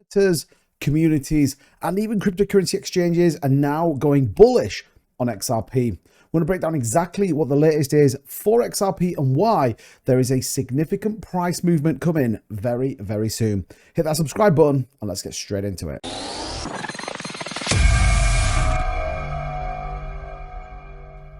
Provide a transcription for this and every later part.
sectors, communities, and even cryptocurrency exchanges are now going bullish on XRP. We're going to break down exactly what the latest is for XRP and why there is a significant price movement coming very, very soon. Hit that subscribe button and let's get straight into it.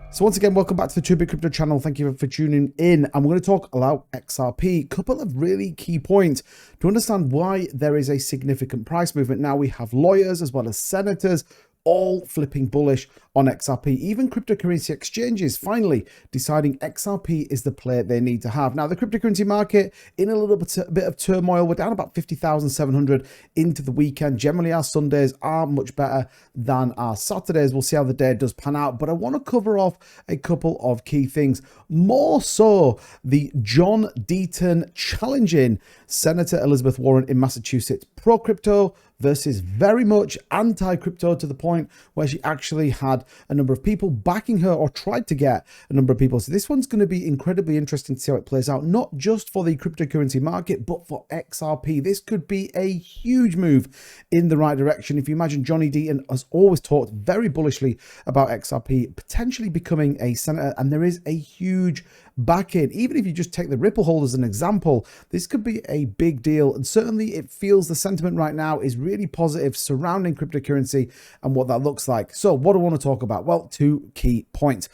So once again, welcome back to the 2Bit Crypto channel. Thank you for tuning in. And we're going to talk about XRP. A couple of really key points to understand why there is a significant price movement. Now we have lawyers as well as senators all flipping bullish on XRP. Even cryptocurrency exchanges finally deciding XRP is the play they need to have. Now, the cryptocurrency market in a little bit of turmoil. We're down about 50,700 into the weekend. Generally, our Sundays are much better than our Saturdays. We'll see how the day does pan out. But I want to cover off a couple of key things. More so, the John Deaton challenging Senator Elizabeth Warren in Massachusetts, pro-crypto versus very much anti-crypto, to the point where she actually had a number of people backing her or tried to get a number of people. So this one's going to be incredibly interesting to see how it plays out, not just for the cryptocurrency market, but for XRP. This could be a huge move in the right direction. If you imagine, Johnny Deaton has always talked very bullishly about XRP potentially becoming a senator, and there is a huge back in. Even if you just take the Ripple hold as an example, this could be a big deal. And certainly it feels the sentiment right now is really positive surrounding cryptocurrency and what that looks like. So what do I want to talk about? Well, two key points.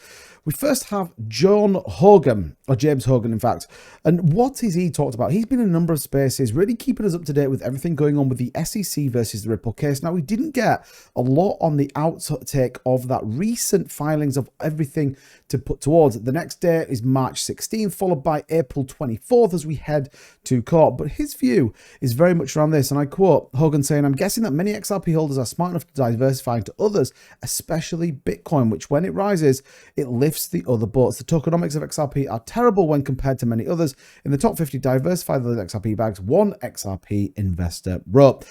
We first have John Hogan, or James Hogan, in fact. And what is he talked about? He's been in a number of spaces, really keeping us up to date with everything going on with the SEC versus the Ripple case. Now, we didn't get a lot on the outtake of that recent filings of everything to put towards it. The next day is March 16th, followed by April 24th as we head to court. But his view is very much around this. And I quote Hogan saying, "I'm guessing that many XRP holders are smart enough to diversify into others, especially Bitcoin, which when it rises, it lifts the other boats. The tokenomics of XRP are terrible when compared to many others. In the top 50 diversified those XRP bags, one XRP investor wrote."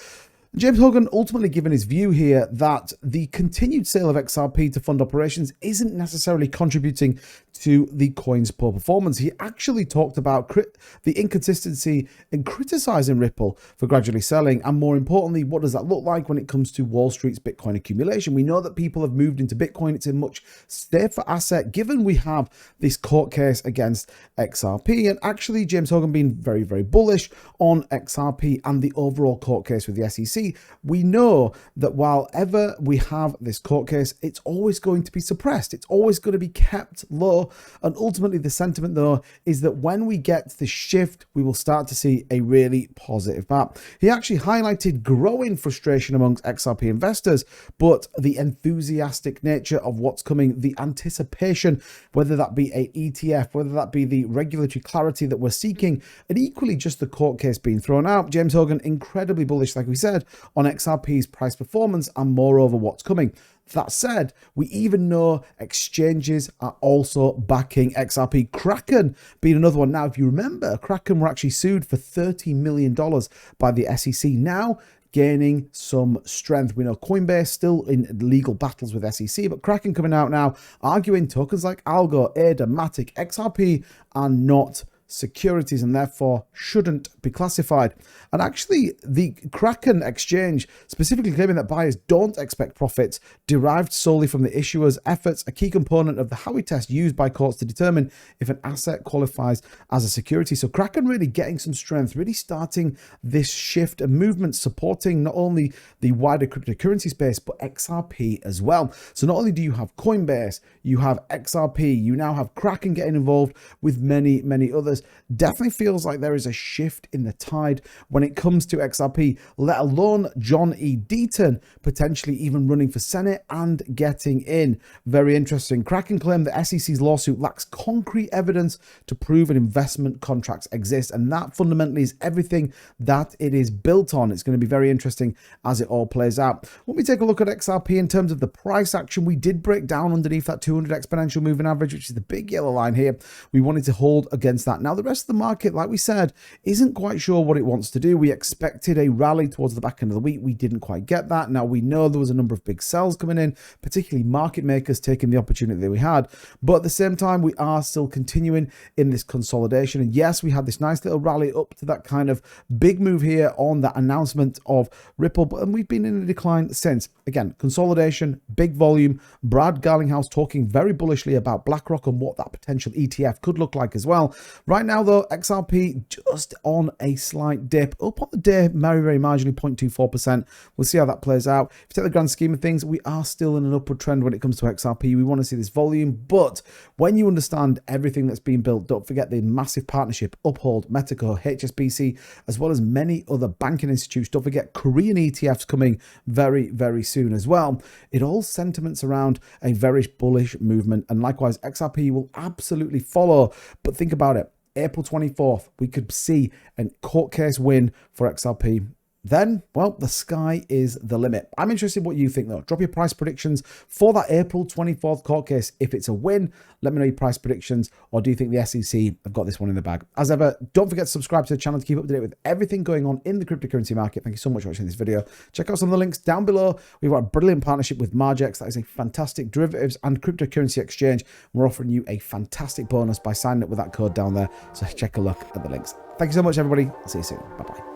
James Hogan ultimately given his view here that the continued sale of XRP to fund operations isn't necessarily contributing to the coin's poor performance. He actually talked about the inconsistency in criticizing Ripple for gradually selling, and more importantly, what does that look like when it comes to Wall Street's Bitcoin accumulation? We know that people have moved into Bitcoin. It's a much safer asset given we have this court case against XRP. And actually, James Hogan being very, very bullish on XRP and the overall court case with the SEC. We know that while ever we have this court case, it's always going to be suppressed. It's always going to be kept low. And ultimately, the sentiment, though, is that when we get this shift, we will start to see a really positive path. He actually highlighted growing frustration amongst XRP investors, but the enthusiastic nature of what's coming, the anticipation, whether that be a ETF, whether that be the regulatory clarity that we're seeking, and equally just the court case being thrown out. James Hogan, incredibly bullish, like we said, on XRP's price performance and moreover what's coming. That said, we even know exchanges are also backing XRP. Kraken being another one. Now, if you remember, Kraken were actually sued for $30 million by the SEC. Now, gaining some strength. We know Coinbase still in legal battles with SEC, but Kraken coming out now, arguing tokens like Algo, ADA, Matic, XRP are not securities and therefore shouldn't be classified. And actually, the Kraken exchange specifically claiming that buyers don't expect profits derived solely from the issuer's efforts, a key component of the Howey test used by courts to determine if an asset qualifies as a security. So Kraken really getting some strength, really starting this shift and movement, supporting not only the wider cryptocurrency space, but XRP as well. So not only do you have Coinbase, you have XRP, you now have Kraken getting involved with many, many others. Definitely feels like there is a shift in the tide when it comes to XRP, let alone John E. Deaton potentially even running for Senate and getting in. Very interesting. Kraken claimed that SEC's lawsuit lacks concrete evidence to prove an investment contracts exist, and that fundamentally is everything that it is built on. It's going to be very interesting as it all plays out. When we take a look at XRP in terms of the price action, we did break down underneath that 200 exponential moving average, which is the big yellow line here. We wanted to hold against that Now, the rest of the market, like we said, isn't quite sure what it wants to do. We expected a rally towards the back end of the week. We didn't quite get that. Now, we know there was a number of big sells coming in, particularly market makers taking the opportunity that we had. But at the same time, we are still continuing in this consolidation. And yes, we had this nice little rally up to that kind of big move here on that announcement of Ripple, and we've been in a decline since. Again, consolidation, big volume. Brad Garlinghouse talking very bullishly about BlackRock and what that potential ETF could look like as well. Right now, though, XRP just on a slight dip, up on the day, very, very marginally, 0.24%. We'll see how that plays out. If you take the grand scheme of things, we are still in an upward trend when it comes to XRP. We want to see this volume, but when you understand everything that's being built, don't forget the massive partnership, Uphold, Metaco, HSBC, as well as many other banking institutes. Don't forget Korean ETFs coming very, very soon as well. It all sentiments around a very bullish movement, and likewise XRP will absolutely follow. But think about it, April 24th, we could see a court case win for XRP. Then, well, the sky is the limit. I'm interested in what you think, though. Drop your price predictions for that April 24th court case. If it's a win, let me know your price predictions. Or do you think the SEC have got this one in the bag? As ever, don't forget to subscribe to the channel to keep up to date with everything going on in the cryptocurrency market. Thank you so much for watching this video. Check out some of the links down below. We've got a brilliant partnership with Margex. That is a fantastic derivatives and cryptocurrency exchange. We're offering you a fantastic bonus by signing up with that code down there. So check a look at the links. Thank you so much, everybody. I'll see you soon. Bye-bye.